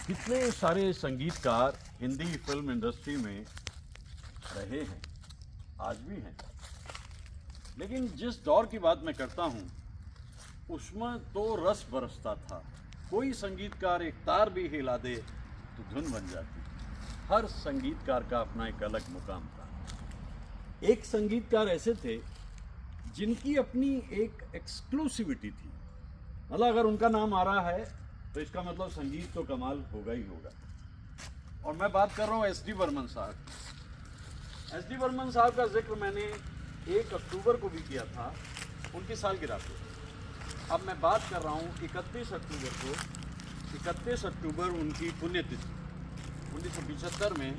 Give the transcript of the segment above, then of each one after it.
कितने सारे संगीतकार हिंदी फिल्म इंडस्ट्री में रहे हैं, आज भी हैं, लेकिन जिस दौर की बात मैं करता हूँ उसमें तो रस बरसता था। कोई संगीतकार एक तार भी हिला दे तो धुन बन जाती। हर संगीतकार का अपना एक अलग मुकाम था। एक संगीतकार ऐसे थे जिनकी अपनी एक एक्सक्लूसिविटी थी। मतलब अगर उनका नाम आ रहा है तो इसका मतलब संगीत तो कमाल होगा ही होगा। और मैं बात कर रहा हूँ एस डी बर्मन साहब। एस डी बर्मन साहब का जिक्र मैंने 1 अक्टूबर को भी किया था, उनकी सालगिरह पे। अब मैं बात कर रहा हूँ 31 अक्टूबर को। 31 अक्टूबर उनकी पुण्यतिथि। 1975 में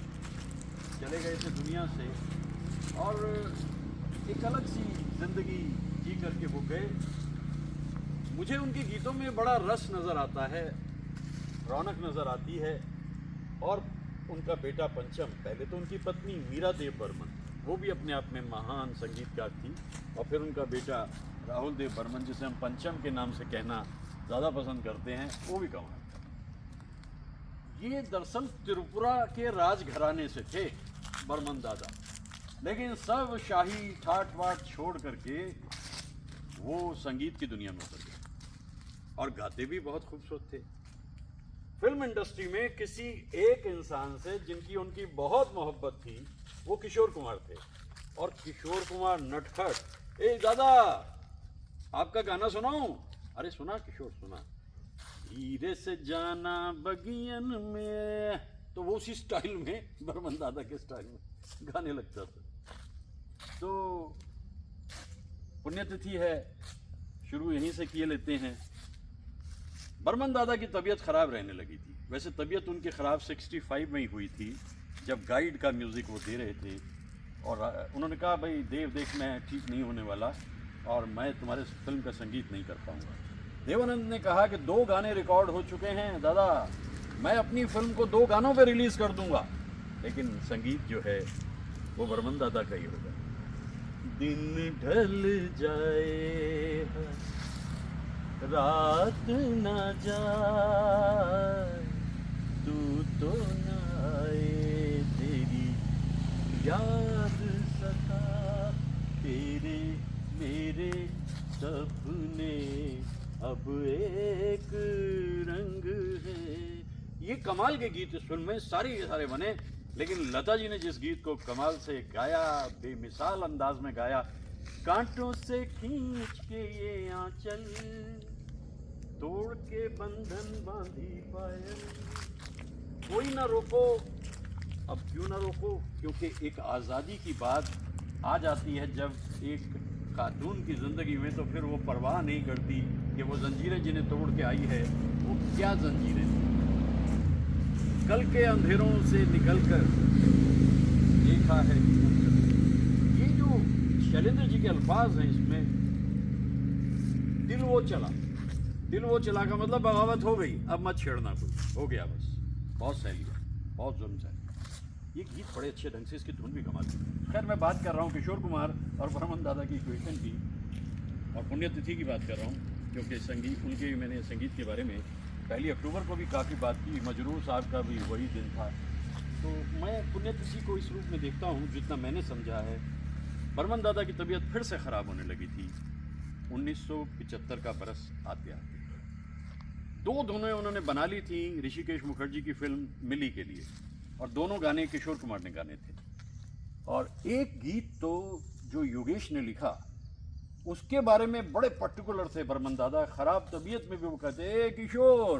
चले गए थे दुनिया से और एक अलग सी जिंदगी जी करके वो गए। मुझे उनके गीतों में बड़ा रस नज़र आता है, रौनक नज़र आती है। और उनका बेटा पंचम, पहले तो उनकी पत्नी मीरा देव बर्मन, वो भी अपने आप में महान संगीतकार थी, और फिर उनका बेटा राहुल देव बर्मन, जिसे हम पंचम के नाम से कहना ज़्यादा पसंद करते हैं, वो भी कमाल। ये दरअसल त्रिपुरा के राजघराने से थे बर्मन दादा, लेकिन सब शाही ठाट बाट छोड़ करके वो संगीत की दुनिया में उतर गए और गाते भी बहुत खूबसूरत थे। फिल्म इंडस्ट्री में किसी एक इंसान से जिनकी उनकी बहुत मोहब्बत थी वो किशोर कुमार थे। और किशोर कुमार नटखट, ए दादा आपका गाना सुनाऊं? अरे सुना किशोर, सुना। धीरे से जाना बगियन में, तो वो उसी स्टाइल में, बर्मन दादा के स्टाइल में गाने लगता था। तो पुण्यतिथि है, शुरू यहीं से किए लेते हैं। बर्मन दादा की तबीयत ख़राब रहने लगी थी। वैसे तबीयत उनकी ख़राब 65 में ही हुई थी, जब गाइड का म्यूज़िक वो दे रहे थे। और उन्होंने कहा, भाई देव देख, मैं ठीक नहीं होने वाला और मैं तुम्हारे फिल्म का संगीत नहीं कर पाऊँगा। देवानंद ने कहा कि 2 गाने रिकॉर्ड हो चुके हैं दादा, मैं अपनी फिल्म को 2 गानों पे रिलीज़ कर दूँगा, लेकिन संगीत जो है वो बर्मन दादा का ही होगा। दिन ढल जाए रात न जाए, तू तो न आए, तेरी याद सता, तेरे मेरे सपने अब एक रंग है। ये कमाल के गीत इस फिल्म में सारे बने, लेकिन लता जी ने जिस गीत को कमाल से गाया, बेमिसाल अंदाज में गाया, कांटों से खींच के ये आंचल, तोड़ के बंधन बांधी पायल, कोई ना रोको। अब क्यों ना रोको? क्योंकि एक आज़ादी की बात आ जाती है जब एक खातून की ज़िंदगी में, तो फिर वो परवाह नहीं करती कि वो जंजीरें जिन्हें तोड़ के आई है वो क्या जंजीरें थी। कल के अंधेरों से निकलकर देखा है। ये जो शैलेंद्र जी के अल्फाज हैं इसमें, दिल वो चला का मतलब बगावत हो गई, अब मत छेड़ना, कोई हो गया बस, बहुत सही है, बहुत जुल्म सही। ये गीत बड़े अच्छे ढंग से, इसकी धुन भी कमाल की। खैर मैं बात कर रहा हूँ किशोर कुमार और बर्मन दादा की इक्वेशन की और पुण्यतिथि की बात कर रहा हूँ, क्योंकि संगीत, उनके मैंने संगीत के बारे में 1 अक्टूबर को भी काफ़ी बात की। मजरूर साहब का भी वही दिन था। तो मैं पुण्यतिथि को इस रूप में देखता हूँ, जितना मैंने समझा है। बर्मन दादा की तबीयत फिर से ख़राब होने लगी थी 1975 का बरस आते आते। 2 धुनें उन्होंने बना ली थी ऋषिकेश मुखर्जी की फिल्म मिली के लिए, और दोनों गाने किशोर कुमार ने गाने थे। और एक गीत तो जो योगेश ने लिखा, उसके बारे में बड़े पर्टिकुलर थे बर्मन दादा। ख़राब तबीयत में भी वो कहते, ए किशोर,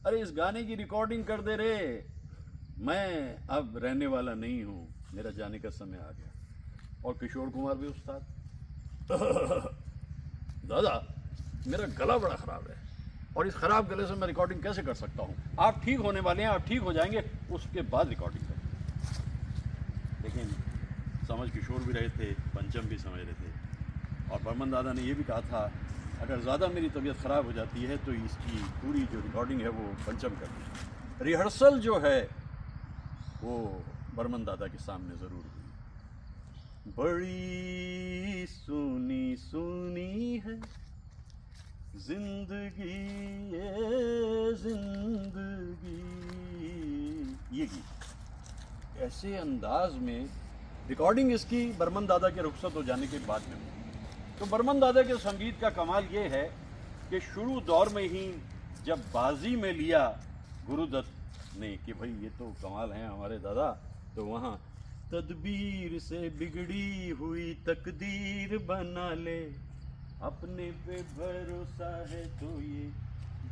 अरे इस गाने की रिकॉर्डिंग कर दे रे, मैं अब रहने वाला नहीं हूँ, मेरा जाने का समय आ गया। और किशोर कुमार भी उस्ताद, दादा मेरा गला बड़ा ख़राब है और इस ख़राब गले से मैं रिकॉर्डिंग कैसे कर सकता हूँ? आप ठीक होने वाले हैं, आप ठीक हो जाएंगे, उसके बाद रिकॉर्डिंग करें। लेकिन समझ किशोर भी रहे थे, पंचम भी समझ रहे थे। और बर्मन दादा ने ये भी कहा था, अगर ज़्यादा मेरी तबीयत ख़राब हो जाती है तो इसकी पूरी जो रिकॉर्डिंग है वो पंचम कर दी। रिहर्सल जो है वो बर्मन दादा के सामने ज़रूर हुई। बड़ी सुनी सुनी है जिंदगी, ये जिंदगी, ये गीत ऐसे अंदाज में, रिकॉर्डिंग इसकी बर्मन दादा के रुखसत हो जाने के बाद में। तो बर्मन दादा के संगीत का कमाल ये है कि शुरू दौर में ही जब बाजी में लिया गुरुदत्त ने कि भाई ये तो कमाल हैं हमारे दादा, तो वहाँ तदबीर से बिगड़ी हुई तकदीर बना ले, अपने पे भरोसा है तो ये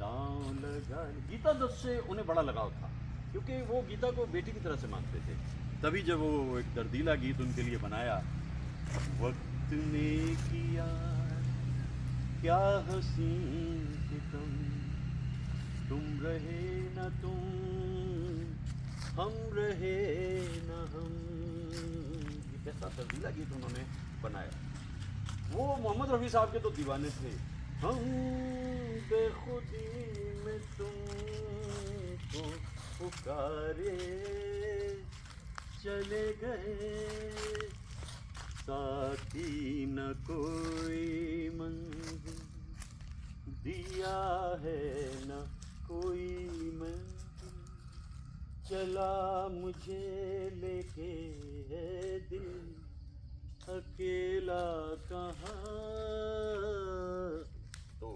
दांव लगा ले। गीता दत्त से उन्हें बड़ा लगाव था क्योंकि वो गीता को बेटी की तरह से मानते थे। तभी जब वो एक दर्दीला गीत उनके लिए बनाया, वक्त ने किया क्या हसीन सितम, तुम रहे न तुम, हम रहे न हम। ये कैसा दर्दीला गीत उन्होंने बनाया। वो मोहम्मद रफ़ी साहब के तो दीवाने थे। हम बेखुदी में तुमको पुकारे चले गए, साथी न कोई मंजिल दिया है न कोई मंजिल, चला मुझे लेके है दिल अकेला कहाँ। तो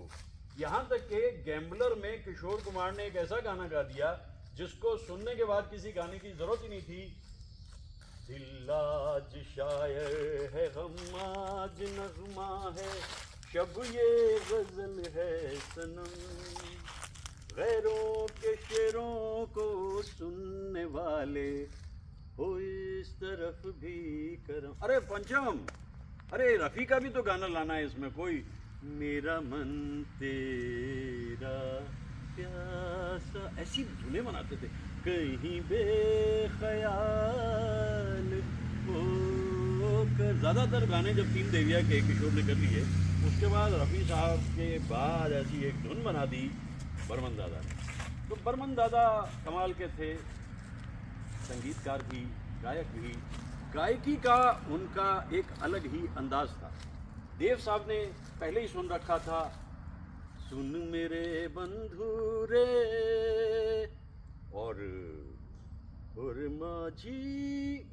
यहाँ तक के गैम्बलर में किशोर कुमार ने एक ऐसा गाना गा दिया जिसको सुनने के बाद किसी गाने की जरूरत ही नहीं थी। दिल आज शायर है, गम आज नगमा है, शब ये गजल है सनम, गैरों के शेरों को सुनने वाले हो इस तरफ भी करम। अरे पंचम, अरे रफ़ी का भी तो गाना लाना है इसमें कोई। मेरा मन तेरा प्यासा, ऐसी धुनें बनाते थे। कहीं बेख्याल होकर, ज़्यादातर गाने जब तीन देविया के किशोर ने कर लिए, उसके बाद रफ़ी साहब के बाद ऐसी एक धुन बना दी बर्मन दादा ने। तो बर्मन दादा कमाल के थे, संगीतकार भी, गायक भी। गायकी का उनका एक अलग ही अंदाज था। देव साहब ने पहले ही सुन रखा था, सुन मेरे बंधु रे, और माझी,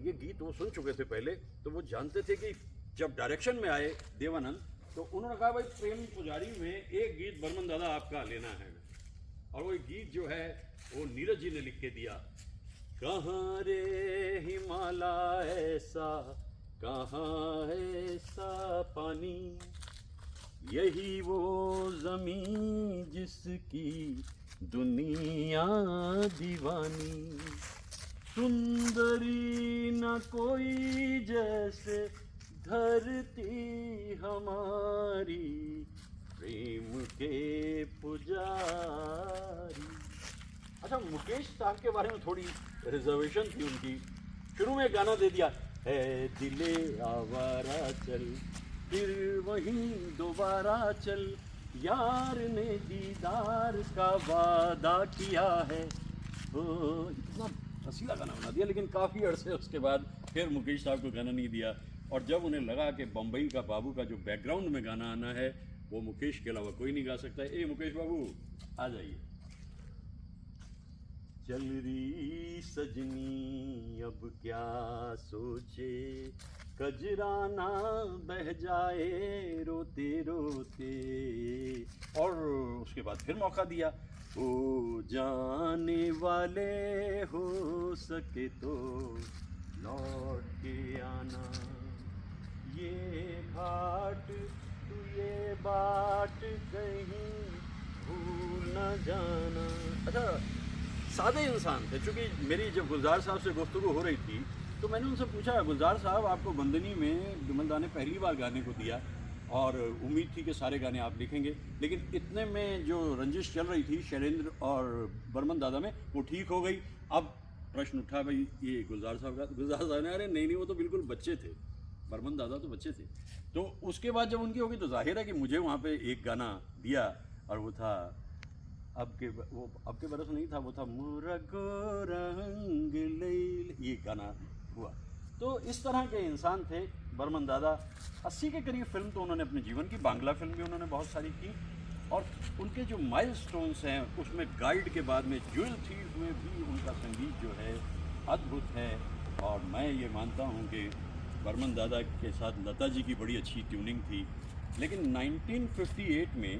ये गीत वो सुन चुके थे पहले, तो वो जानते थे कि जब डायरेक्शन में आए देवानंद, तो उन्होंने कहा भाई प्रेम पुजारी में एक गीत बर्मन दादा आपका लेना है। और वो गीत जो है वो नीरज जी ने लिख के दिया। कहाँ रे हिमालय ऐसा, कहाँ ऐसा पानी, यही वो ज़मीं जिसकी दुनिया दीवानी, सुंदरी न कोई जैसे धरती हमारी, प्रेम के पुजारी। अच्छा, मुकेश साहब के बारे में थोड़ी रिजर्वेशन थी उनकी। शुरू में गाना दे दिया है, दिले आवारा चल फिर वहीं दोबारा चल, यार ने दीदार का वादा किया है। इतना रसीला गाना बना दिया, लेकिन काफ़ी अरसे उसके बाद फिर मुकेश साहब को गाना नहीं दिया। और जब उन्हें लगा कि बम्बई का बाबू का जो बैकग्राउंड में गाना आना है वो मुकेश के अलावा कोई नहीं गा सकता। ए मुकेश बाबू आ जाइए। चल रही सजनी अब क्या सोचे, कजराना बह जाए रोते रोते। और उसके बाद फिर मौका दिया, ओ जाने वाले हो सके तो लौट के आना, ये घाट तू ये बाट कहीं भूल न जाना। अच्छा, सादे इंसान थे। चूँकि मेरी जब गुलजार साहब से गुफ्तगू हो रही थी तो मैंने उनसे पूछा, गुलजार साहब आपको बंदनी में विमलदा ने पहली बार गाने को दिया और उम्मीद थी कि सारे गाने आप लिखेंगे, लेकिन इतने में जो रंजिश चल रही थी शैलेंद्र और बर्मन दादा में, वो ठीक हो गई। अब प्रश्न उठा, भाई ये गुलजार साहब का। गुलजार साहब ने, अरे नहीं वो तो बिल्कुल बच्चे थे, बर्मन दादा तो बच्चे थे। तो उसके बाद जब उनकी होगी तो जाहिर है कि मुझे वहाँ पे एक गाना दिया, और वो था अब के बरस नहीं था, वो था मुरा गोरंग लैल, ये गाना हुआ। तो इस तरह के इंसान थे बर्मन दादा। 80 के करीब फिल्म तो उन्होंने अपने जीवन की, बांग्ला फिल्म भी उन्होंने बहुत सारी की, और उनके जो माइलस्टोन्स हैं उसमें गाइड के बाद में ज्वेल थीव में भी उनका संगीत जो है अद्भुत है। और मैं ये मानता हूँ कि बर्मन दादा के साथ लता जी की बड़ी अच्छी ट्यूनिंग थी। लेकिन 1958 में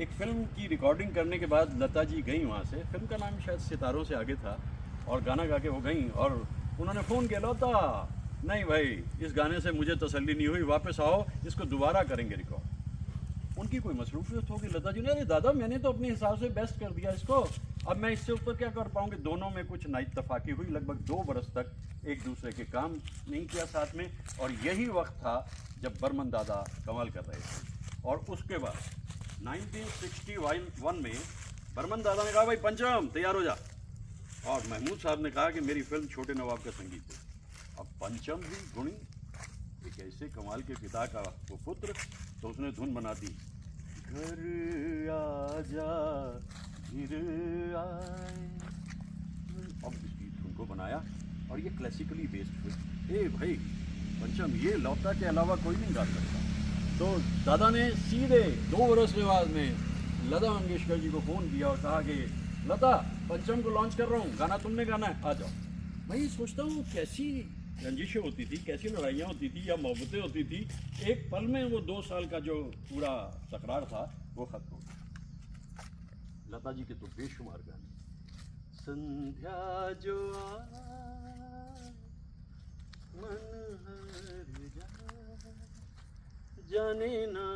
एक फ़िल्म की रिकॉर्डिंग करने के बाद लता जी गई वहाँ से, फिल्म का नाम शायद सितारों से आगे था, और गाना गा के वो गई और उन्होंने फ़ोन किया, लता नहीं भाई इस गाने से मुझे तसल्ली नहीं हुई, वापस आओ इसको दोबारा करेंगे रिकॉर्ड। उनकी कोई मसरूफियत होगी, लता जी ने अरे दादा मैंने तो अपने हिसाब से बेस्ट कर दिया इसको, अब मैं इससे ऊपर क्या कर पाऊँगी। दोनों में कुछ नाइतफाकी हुई, लगभग 2 बरस तक एक दूसरे के काम नहीं किया साथ में। और यही वक्त था जब बर्मन दादा कमाल कर रहे थे। और उसके बाद 1961 में बर्मन दादा ने कहा भाई पंचम तैयार हो जा, और महमूद साहब ने कहा कि मेरी फिल्म छोटे नवाब का संगीत है। अब पंचम भी गुणी एक ऐसे कमाल के पिता का वो पुत्र, तो उसने धुन बना दी, घर आजा फिर आए। अब इसकी धुन को बनाया और ये क्लासिकली बेस्ड हुई। ए भाई पंचम ये लौटा के अलावा कोई नहीं गा सकता। तो दादा ने सीधे 2 बरस के बाद में लता मंगेशकर जी को फ़ोन किया और कहा कि लता पंचम को लॉन्च कर रहा हूँ, गाना तुमने गाना है, आ जाओ। मैं सोचता हूँ कैसी रंजिशें होती थी, कैसी लड़ाइयाँ होती थी या मोहब्बतें होती थी, एक पल में वो 2 साल का जो पूरा तकरार था वो खत्म हो गया। लता जी के तो बेशुमार गाने, संध्या जो आए मन हर जाने ना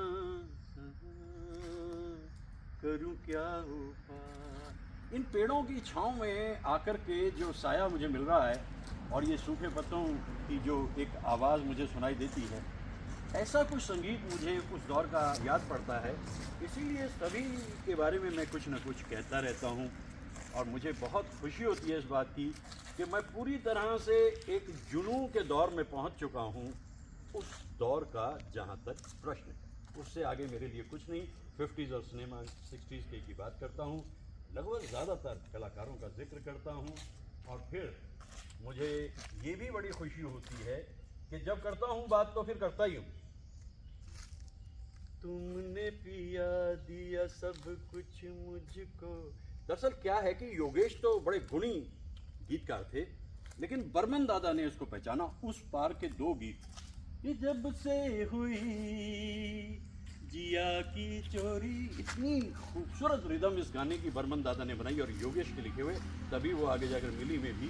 करूं क्या उपाय। इन पेड़ों की छांव में आकर के जो साया मुझे मिल रहा है और ये सूखे पत्तों की जो एक आवाज़ मुझे सुनाई देती है, ऐसा कुछ संगीत मुझे उस दौर का याद पड़ता है। इसीलिए सभी के बारे में मैं कुछ न कुछ कहता रहता हूँ और मुझे बहुत खुशी होती है इस बात की कि मैं पूरी तरह से एक जुनून के दौर में पहुँच चुका हूँ, उस दौर का जहाँ तक प्रश्न है। उससे आगे मेरे लिए कुछ नहीं। 50s और सिनेमा 60s की बात करता हूँ, लगभग ज़्यादातर कलाकारों का जिक्र करता हूँ। और फिर मुझे ये भी बड़ी खुशी होती है कि जब करता हूँ बात तो फिर करता ही हूँ। तुमने पिया दिया सब कुछ मुझको। दरअसल क्या है कि योगेश तो बड़े गुणी गीतकार थे, लेकिन बर्मन दादा ने उसको पहचाना। उस पार के 2 गीत, ये जब से हुई जिया की चोरी, इतनी खूबसूरत रिदम इस गाने की बर्मन दादा ने बनाई और योगेश के लिखे हुए, तभी वो आगे जाकर मिली में भी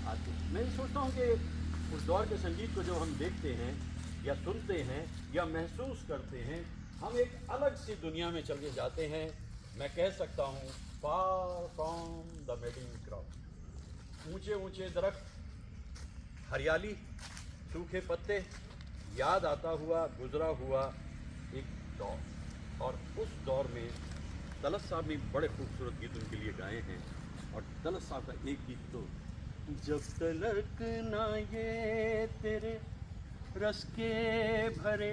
आते। मैं सोचता हूँ कि उस दौर के संगीत को जो हम देखते हैं या सुनते हैं या महसूस करते हैं, हम एक अलग सी दुनिया में चल के जाते हैं। मैं कह सकता हूँ far from the madding crowd. ऊंचे ऊंचे दरख्त, हरियाली, सूखे पत्ते, याद आता हुआ गुजरा हुआ एक दौर। और उस दौर में तलत साहब ने बड़े खूबसूरत गीत उनके लिए गाए हैं। और तलत साहब का एक गीत तो, जब तलक ना ये तेरे रस के भरे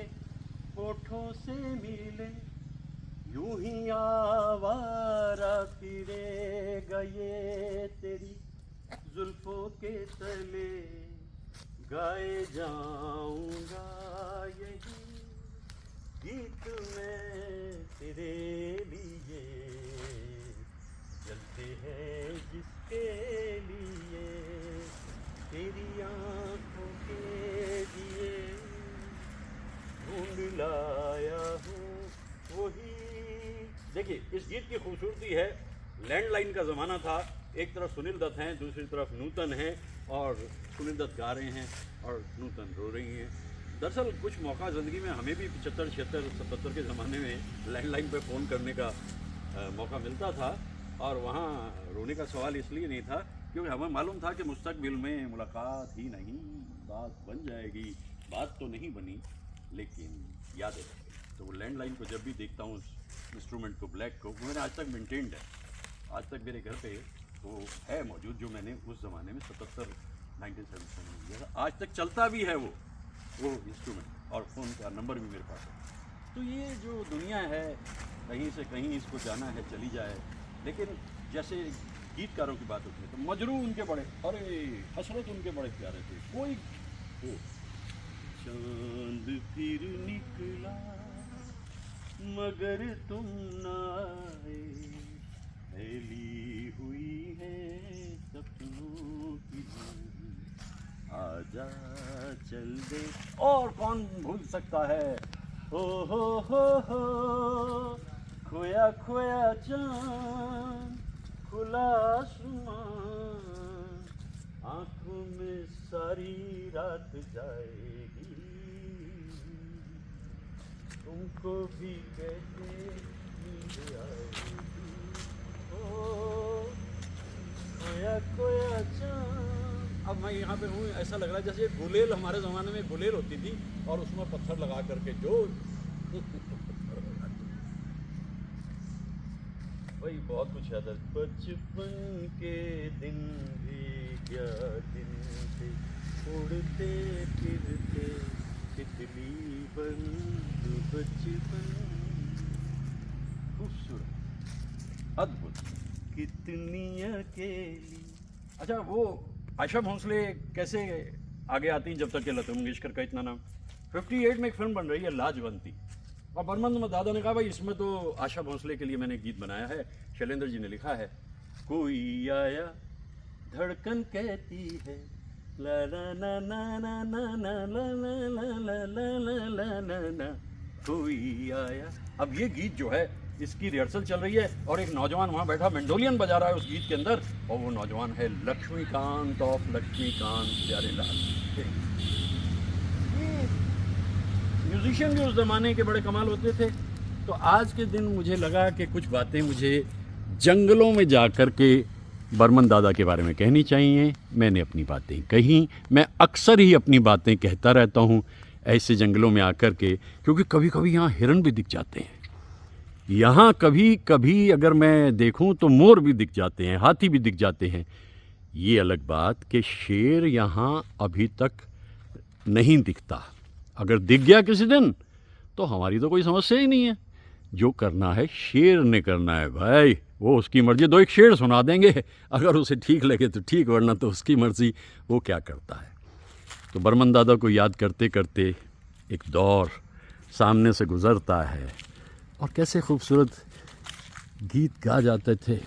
होठों से मिले, यूं ही आवारा फिरेगा ये तेरी जुल्फों के तले, गाए जाऊंगा यही गीत मैं तेरे लिए, जलते हैं जिसके लिए तेरी आंखों के दिए, ढूंढ लाया हूँ वही। देखिए इस गीत की खूबसूरती है, लैंडलाइन का ज़माना था, एक तरफ सुनील दत्त हैं, दूसरी तरफ नूतन हैं, और सुनील दत्त गा रहे हैं और नूतन रो रही हैं। दरअसल कुछ मौका ज़िंदगी में हमें भी 75, 76, 77 के ज़माने में लैंडलाइन पर फ़ोन करने का मौका मिलता था, और वहाँ रोने का सवाल इसलिए नहीं था क्योंकि हमें मालूम था कि मुस्तकबिल में मुलाकात ही नहीं, बात बन जाएगी। बात तो नहीं बनी लेकिन यादें रह गई। तो वो लैंडलाइन को जब भी देखता हूँ, उस इंस्ट्रूमेंट को, ब्लैक को, वो मैंने आज तक मेंटेन्ड है। आज तक मेरे घर पे वो है मौजूद, जो मैंने उस ज़माने में 1977 में लिया था। आज तक चलता भी है वो इंस्ट्रूमेंट, और फ़ोन का नंबर भी मेरे पास है। तो ये जो दुनिया है, कहीं से कहीं इसको जाना है चली जाए। लेकिन जैसे गीतकारों की बात होती है तो मजरू उनके बड़े, अरे हसरत उनके बड़े प्यारे थे। कोई हो चांद फिर निकला मगर तुम ना आए, फैली हुई है सपनों की दूरी, आजा चल दे। और कौन भूल सकता है, हो खोया खोया चांद, खुला आसमान, आंखों में सारी रात जाएगी, तुमको भी कैसे नींद आएगी, ओ खोया खोया चांद। अब मैं यहाँ पे हूँ, ऐसा लग रहा है जैसे गुलेल, हमारे ज़माने में गुलेल होती थी और उसमें पत्थर लगा करके जो वही बहुत कुछ याद है। बचपन के दिन भी क्या दिन थे, उड़ते फिरते तितली बन, बचपन खूबसूरत, अद्भुत, कितनी अकेली। अच्छा, वो आशा भोंसले कैसे आगे आती जब तक ये लता मंगेशकर का इतना नाम। 58 में एक फिल्म बन रही है लाजवंती, और बर्मन दादा ने कहा भाई इसमें तो आशा भोंसले के लिए मैंने गीत बनाया है, शैलेंद्र जी ने लिखा है। कोई आया धड़कन कहती है ला ला ना ना ना ना ना ला ला ला ला ला ला ला ला ला, कोई आया। अब ये गीत जो है इसकी रिहर्सल चल रही है और एक नौजवान वहाँ बैठा मेंडोलियन बजा रहा है उस गीत के अंदर, और वो नौजवान है लक्ष्मीकांत ऑफ लक्ष्मीकांत प्यारेलाल। म्यूजिशियन भी उस ज़माने के बड़े कमाल होते थे। तो आज के दिन मुझे लगा कि कुछ बातें मुझे जंगलों में जा कर के बर्मन दादा के बारे में कहनी चाहिए। मैंने अपनी बातें कही, मैं अक्सर ही अपनी बातें कहता रहता हूँ ऐसे जंगलों में आकर के, क्योंकि कभी कभी यहाँ हिरन भी दिख जाते हैं, यहाँ कभी कभी अगर मैं देखूँ तो मोर भी दिख जाते हैं, हाथी भी दिख जाते हैं। ये अलग बात कि शेर यहाँ अभी तक नहीं दिखता। अगर दिख गया किसी दिन तो हमारी तो कोई समस्या ही नहीं है, जो करना है शेर ने करना है भाई, वो उसकी मर्जी। दो एक शेर सुना देंगे, अगर उसे ठीक लगे तो ठीक, वरना तो उसकी मर्जी, वो क्या करता है। तो बर्मन दादा को याद करते करते एक दौर सामने से गुज़रता है, और कैसे खूबसूरत गीत गा जाते थे।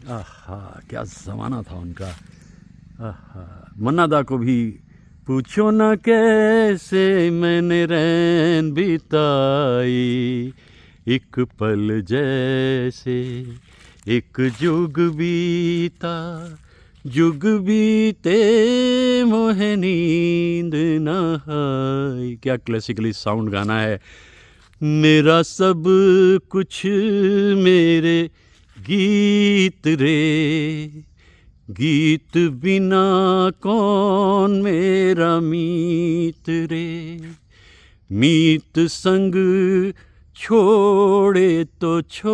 आहा, क्या ज़माना था उनका। आहा, मन्ना दा को भी पूछो ना कैसे मैंने रैन बिताई, एक पल जैसे एक जुग बीता, जुग बीते मोहे नींद न आई। क्या क्लासिकली साउंड गाना है। मेरा सब कुछ मेरे गीत रे, गीत बिना कौन मेरा मीत रे, मीत संग छोड़े तो छोड़े,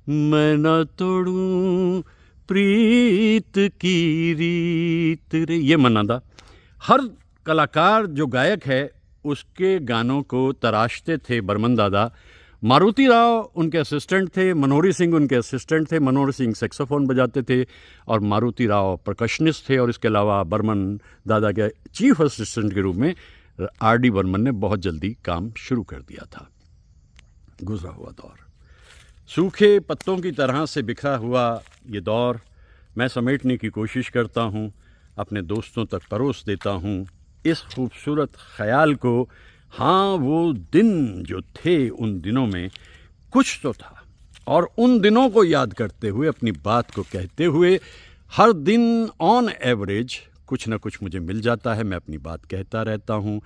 मैं न तोड़ूं प्रीत की रीत रे। ये मन्ना दा। हर कलाकार जो गायक है उसके गानों को तराशते थे बर्मन दादा। मारुति राव उनके असिस्टेंट थे, मनोहरी सिंह उनके असिस्टेंट थे। मनोहरी सिंह सैक्सोफोन बजाते थे और मारुति राव परकशनिस्ट थे, और इसके अलावा बर्मन दादा के चीफ असिस्टेंट के रूप में आर.डी. बर्मन ने बहुत जल्दी काम शुरू कर दिया था। गुजरा हुआ दौर, सूखे पत्तों की तरह से बिखरा हुआ ये दौर मैं समेटने की कोशिश करता हूँ, अपने दोस्तों तक परोस देता हूँ इस खूबसूरत ख़याल को। हाँ, वो दिन जो थे, उन दिनों में कुछ तो था, और उन दिनों को याद करते हुए, अपनी बात को कहते हुए, हर दिन ऑन एवरेज कुछ ना कुछ मुझे मिल जाता है। मैं अपनी बात कहता रहता हूँ,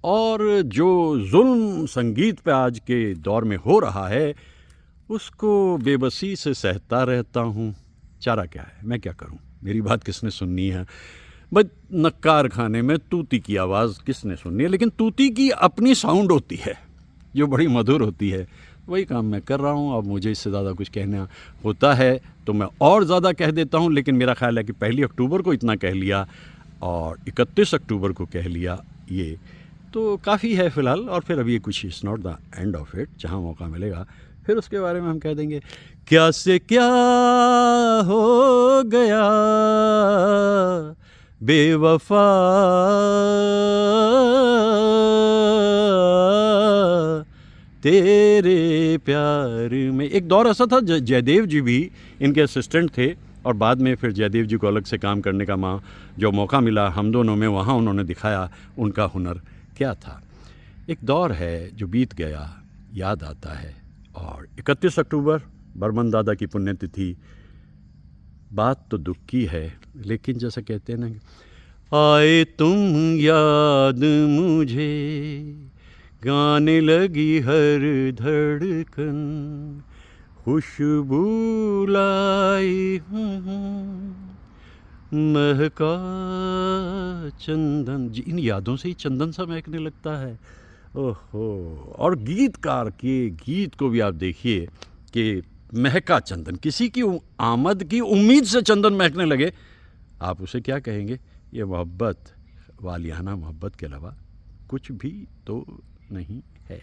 और जो जुल्म संगीत पे आज के दौर में हो रहा है उसको बेबसी से सहता रहता हूँ। चारा क्या है, मैं क्या करूँ, मेरी बात किसने सुननी है। बस नक्कार खाने में तूती की आवाज़ किसने सुननी है, लेकिन तूती की अपनी साउंड होती है जो बड़ी मधुर होती है। वही काम मैं कर रहा हूँ। अब मुझे इससे ज़्यादा कुछ कहना होता है तो मैं और ज़्यादा कह देता हूँ, लेकिन मेरा ख्याल है कि 1 अक्टूबर को इतना कह लिया और 31 अक्टूबर को कह लिया, ये तो काफ़ी है फ़िलहाल। और फिर अभी कुछ is not the end of it, जहाँ मौका मिलेगा फिर उसके बारे में हम कह देंगे। क्या से क्या हो गया बेवफा, तेरे प्यार में। एक दौर ऐसा था जयदेव जी भी इनके असिस्टेंट थे और बाद में फिर जयदेव जी को अलग से काम करने का जो मौका मिला हम दोनों में, वहाँ उन्होंने दिखाया उनका हुनर क्या था। एक दौर है जो बीत गया, याद आता है। और 31 अक्टूबर बर्मन दादा की पुण्यतिथि। बात तो दुख की है, लेकिन जैसा कहते हैं ना, आए तुम याद मुझे, गाने लगी हर धड़कन, खुशबू लाई महका चंदन। जी, इन यादों से ही चंदन सा महकने लगता है। ओहो। और गीतकार के गीत को भी आप देखिए कि महका चंदन, किसी की आमद की उम्मीद से चंदन महकने लगे, आप उसे क्या कहेंगे? ये मोहब्बत, वालियाना मोहब्बत के अलावा कुछ भी तो नहीं है।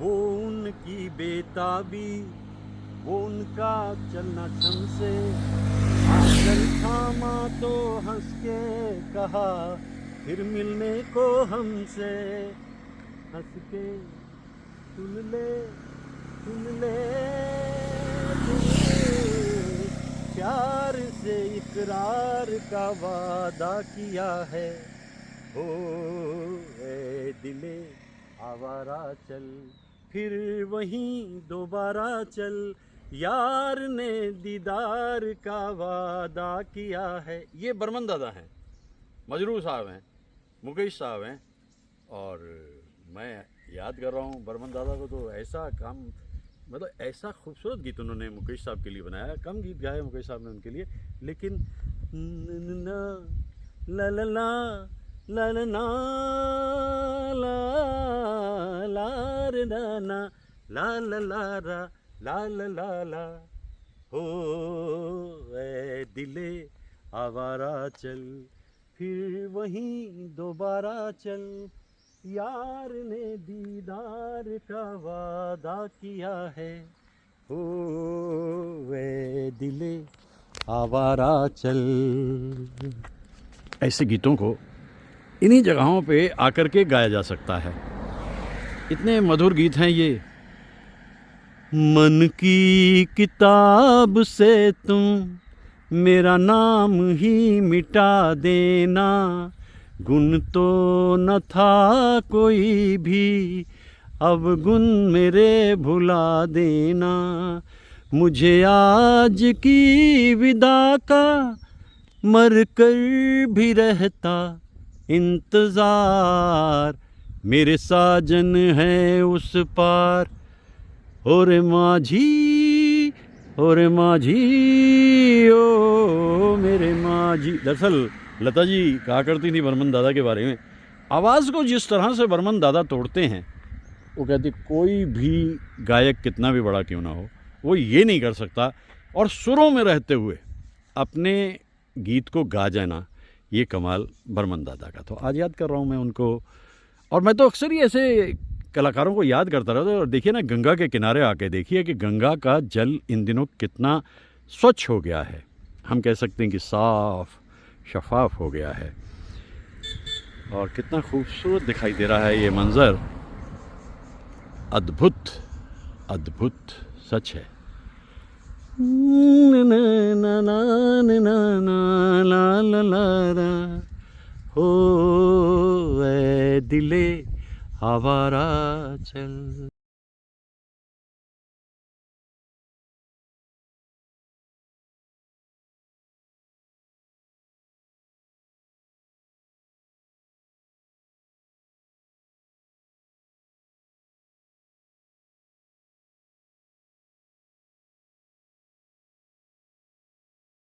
वो उनकी बेताबी, वो उनका चलना छन से, आंचल थामा तो हंस के कहा फिर मिलने को हमसे, हंस के सुन ले सुन ले, प्यार से इकरार का वादा किया है। ओ ए दिले आवारा चल, फिर वहीं दोबारा चल, यार ने दीदार का वादा किया है। ये बर्मन दादा हैं, मजरू साहब हैं, मुकेश साहब हैं, और मैं याद कर रहा हूँ बर्मन दादा को। तो ऐसा काम, मतलब ऐसा खूबसूरत गीत उन्होंने मुकेश साहब के लिए बनाया। कम गीत गाए मुकेश साहब ने उनके लिए, लेकिन ला ला ला ला ला ला ला ला रे ना ना ला ला ला ला ला ला ला ला, हो ए दिले आवारा चल, फिर वहीं दोबारा चल, यार ने दीदार का वादा किया है। हो ए दिले आवारा चल। ऐसे गीतों को इन्हीं जगहों पे आकर के गाया जा सकता है। इतने मधुर गीत हैं ये। मन की किताब से तुम मेरा नाम ही मिटा देना, गुण तो न था कोई भी, अब गुण मेरे भुला देना। मुझे आज की विदा का मर कर भी रहता इंतज़ार, मेरे साजन है उस पार, ओरे माझी ओरे माझी ओ मेरे माझी। दरअसल लता जी कहा करती थी बर्मन दादा के बारे में, आवाज़ को जिस तरह से बर्मन दादा तोड़ते हैं, वो कहती कोई भी गायक कितना भी बड़ा क्यों ना हो, वो ये नहीं कर सकता। और सुरों में रहते हुए अपने गीत को गा जाना, ये कमाल बर्मन दादा का। तो आज याद कर रहा हूँ मैं उनको। और मैं तो अक्सर ही ऐसे कलाकारों को याद करता रहता हूँ। और देखिए ना, गंगा के किनारे आके देखिए कि गंगा का जल इन दिनों कितना स्वच्छ हो गया है। हम कह सकते हैं कि साफ शफाफ हो गया है, और कितना खूबसूरत दिखाई दे रहा है ये मंज़र। अद्भुत अद्भुत सच है। ना ना ना ना ना ला ला ला ला, हो ए दिले आवारा चल।